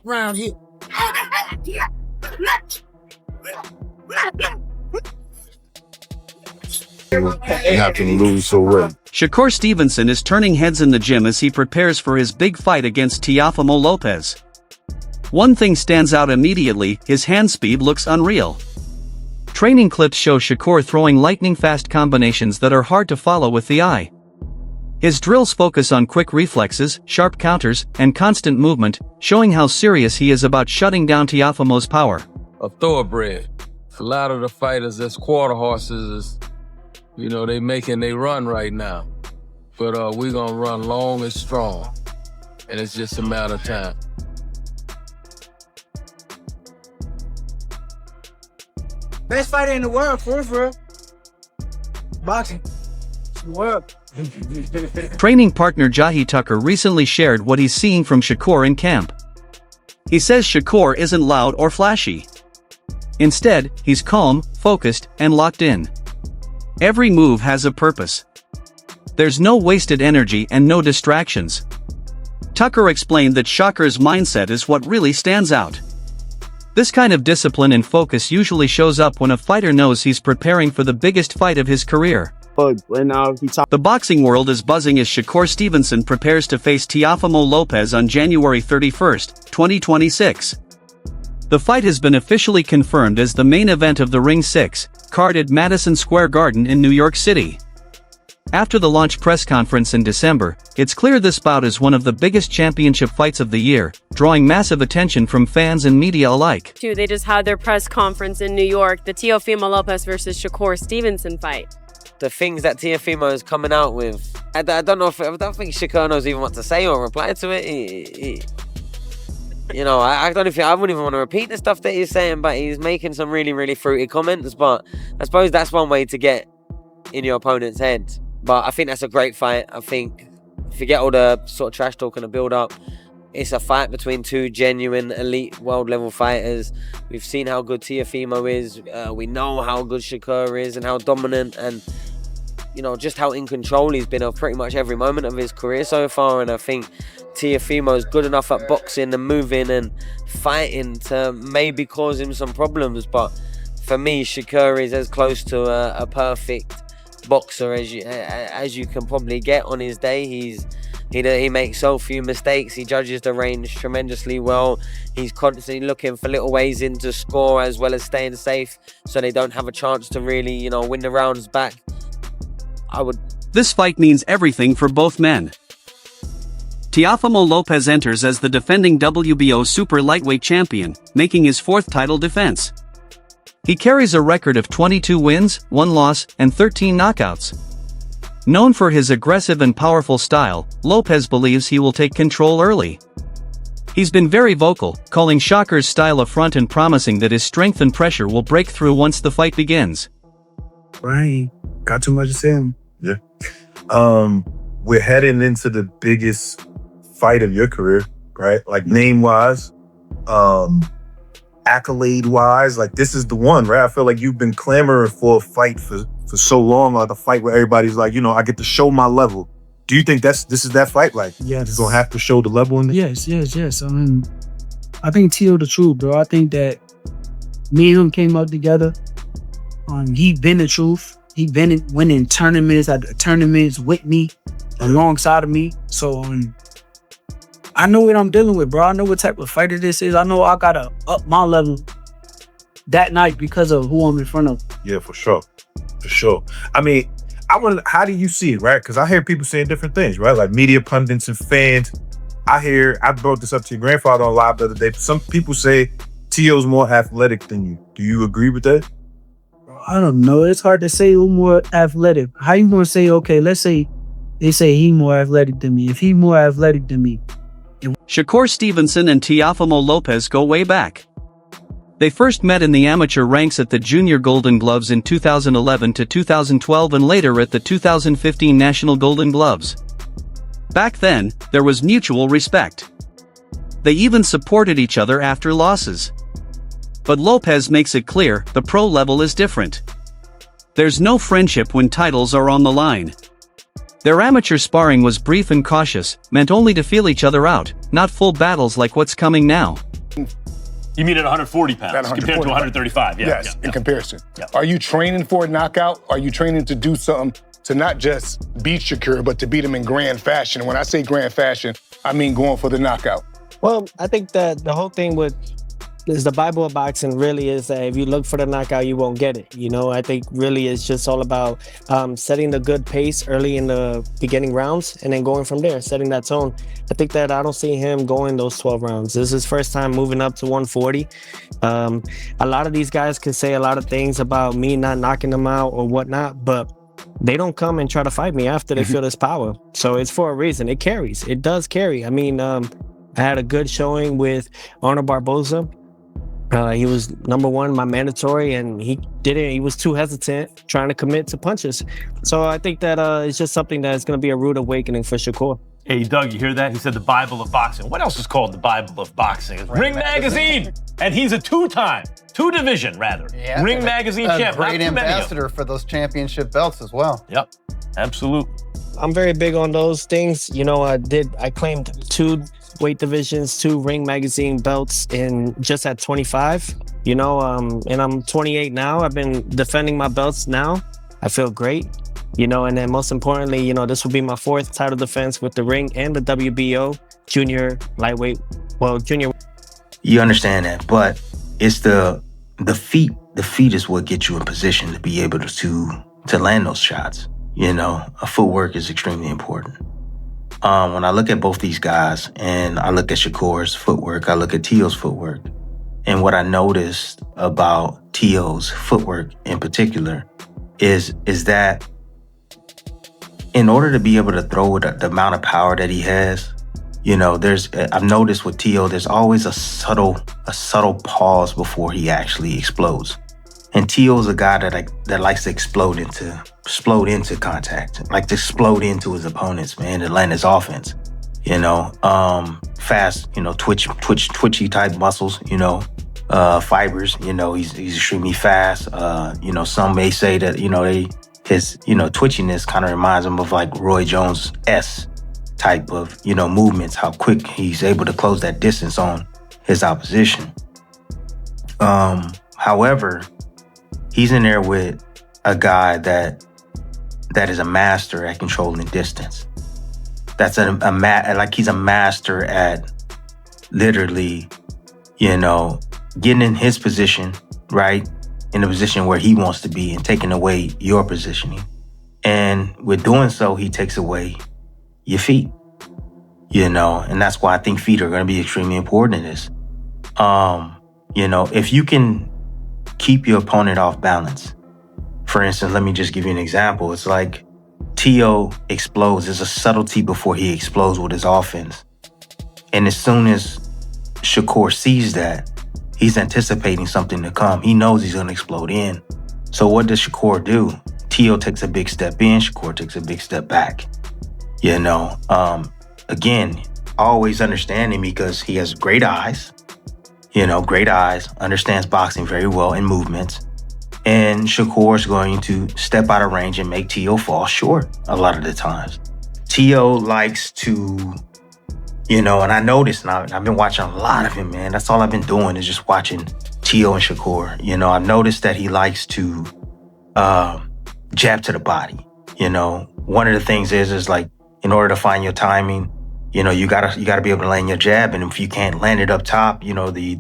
Round here. You have to lose already. Shakur Stevenson is turning heads in the gym as he prepares for his big fight against Teofimo Lopez. One thing stands out immediately: his hand speed looks unreal. Training clips show Shakur throwing lightning-fast combinations that are hard to follow with the eye. His drills focus on quick reflexes, sharp counters, and constant movement, showing how serious he is about shutting down Teofimo's power. A thoroughbred. A lot of the fighters that's quarter horses is, they making they run right now. But we gonna run long and strong. And it's just a matter of time. Best fighter in the world, for real. Boxing. It's the world. Training partner Jahi Tucker recently shared what he's seeing from Shakur in camp. He says Shakur isn't loud or flashy. Instead, he's calm, focused, and locked in. Every move has a purpose. There's no wasted energy and no distractions. Tucker explained that Shakur's mindset is what really stands out. This kind of discipline and focus usually shows up when a fighter knows he's preparing for the biggest fight of his career. The boxing world is buzzing as Shakur Stevenson prepares to face Teofimo Lopez on January 31, 2026. The fight has been officially confirmed as the main event of the Ring 6 card at Madison Square Garden in New York City. After the launch press conference in December, it's clear this bout is one of the biggest championship fights of the year, drawing massive attention from fans and media alike. They just had their press conference in New York, the Teofimo Lopez versus Shakur Stevenson fight. The things that Teofimo is coming out with, I don't think Shakur knows even what to say or reply to it. I wouldn't even want to repeat the stuff that he's saying, but he's making some really, really fruity comments. But I suppose that's one way to get in your opponent's head. But I think that's a great fight. I think, forget all the sort of trash talk and the build up. It's a fight between two genuine elite world level fighters. We've seen how good Teofimo is. We know how good Shakur is and how dominant and, just how in control he's been of pretty much every moment of his career so far. And I think Teofimo is good enough at boxing and moving and fighting to maybe cause him some problems. But for me, Shakur is as close to a perfect boxer as you can probably get on his day. He makes so few mistakes. He judges the range tremendously well. He's constantly looking for little ways in to score as well as staying safe so they don't have a chance to really, win the rounds back. This fight means everything for both men. Teofimo Lopez enters as the defending WBO super lightweight champion, making his fourth title defense. He carries a record of 22 wins, 1 loss, and 13 knockouts. Known for his aggressive and powerful style, Lopez believes he will take control early. He's been very vocal, calling Shakur's style affront and promising that his strength and pressure will break through once the fight begins. Right, got too much to say. Yeah. We're heading into the biggest fight of your career, right? Like name-wise, accolade-wise, like this is the one, right? I feel like you've been clamoring for a fight for so long, like a fight where everybody's like, I get to show my level. Do you think this is that fight? Like, yeah, you're gonna have to show the level in this? Yes. I think Teo the truth, bro. I think that me and him came up together. He been the truth. He been winning tournaments with me, alongside of me. So I know what I'm dealing with, bro. I know what type of fighter this is. I know I gotta up my level that night because of who I'm in front of. Yeah, for sure. I mean, how do you see it, right? Because I hear people saying different things, right? Like media pundits and fans. I brought this up to your grandfather on live the other day. Some people say Teo's more athletic than you. Do you agree with that? I don't know. It's hard to say who's more athletic. How you gonna say, okay, let's say they say he more athletic than me. If he more athletic than me. Shakur Stevenson and Teofimo Lopez go way back. They first met in the amateur ranks at the Junior Golden Gloves in 2011 to 2012 and later at the 2015 National Golden Gloves. Back then, there was mutual respect. They even supported each other after losses. But Lopez makes it clear, the pro level is different. There's no friendship when titles are on the line. Their amateur sparring was brief and cautious, meant only to feel each other out, not full battles like what's coming now. You mean at 140 pounds At 140 compared to 135? Yes, in comparison. Yeah. Are you training for a knockout? Are you training to do something to not just beat Shakur, but to beat him in grand fashion? When I say grand fashion, I mean going for the knockout. Well, I think that the whole thing is the Bible of boxing really is that if you look for the knockout, you won't get it. You know, I think really it's just all about setting the good pace early in the beginning rounds and then going from there, setting that tone. I think that I don't see him going those 12 rounds. This is his first time moving up to 140. A lot of these guys can say a lot of things about me not knocking them out or whatnot, but they don't come and try to fight me after they feel this power. So it's for a reason. It carries. It does carry. I mean, I had a good showing with Arnold Barboza. He was number one, my mandatory, and he didn't. He was too hesitant, trying to commit to punches. So I think that it's just something that's going to be a rude awakening for Shakur. Hey, Doug, you hear that? He said the Bible of boxing. What else is called the Bible of boxing? Ring Magazine. And he's a two-division Ring Magazine champ. Great ambassador for those championship belts as well. Yep, absolutely. I'm very big on those things. You know, I claimed 2 weight divisions, 2 Ring Magazine belts just at 25, you know, and I'm 28 now. I've been defending my belts now. I feel great, you know, and then most importantly, you know, this will be my 4th title defense with the Ring and the WBO junior lightweight, junior. You understand that, but it's the feet. The feet is what gets you in position to be able to land those shots. You know, footwork is extremely important. When I look at both these guys and I look at Shakur's footwork, I look at Teo's footwork, and what I noticed about Teo's footwork in particular is that in order to be able to throw the amount of power that he has, you know, I've noticed with Teo, there's always a subtle pause before he actually explodes. And Teo's a guy that likes to explode into contact, like to explode into his opponents, man, to land his offense. You know, fast, you know, twitchy type muscles, you know, fibers. You know, he's extremely fast. You know, some may say that, you know, his twitchiness kind of reminds him of like Roy Jones-esque type of, you know, movements. How quick he's able to close that distance on his opposition. However, he's in there with a guy that is a master at controlling distance. That's like he's a master at literally, you know, getting in his position, right? In the position where he wants to be and taking away your positioning. And with doing so, he takes away your feet, you know, and that's why I think feet are going to be extremely important in this. You know, if you can keep your opponent off balance. For instance, let me just give you an example. It's like Teo explodes. There's a subtlety before he explodes with his offense. And as soon as Shakur sees that, he's anticipating something to come. He knows he's going to explode in. So what does Shakur do? Teo takes a big step in. Shakur takes a big step back. You know, again, always understanding because he has great eyes. You know, great eyes, understands boxing very well in movements. And Shakur's going to step out of range and make Teo fall short a lot of the times. Teo likes to, you know, and I noticed now, I've been watching a lot of him, man. That's all I've been doing is just watching Teo and Shakur. You know, I've noticed that he likes to jab to the body. You know, one of the things is like, in order to find your timing, you know, you gotta be able to land your jab, and if you can't land it up top, you know, the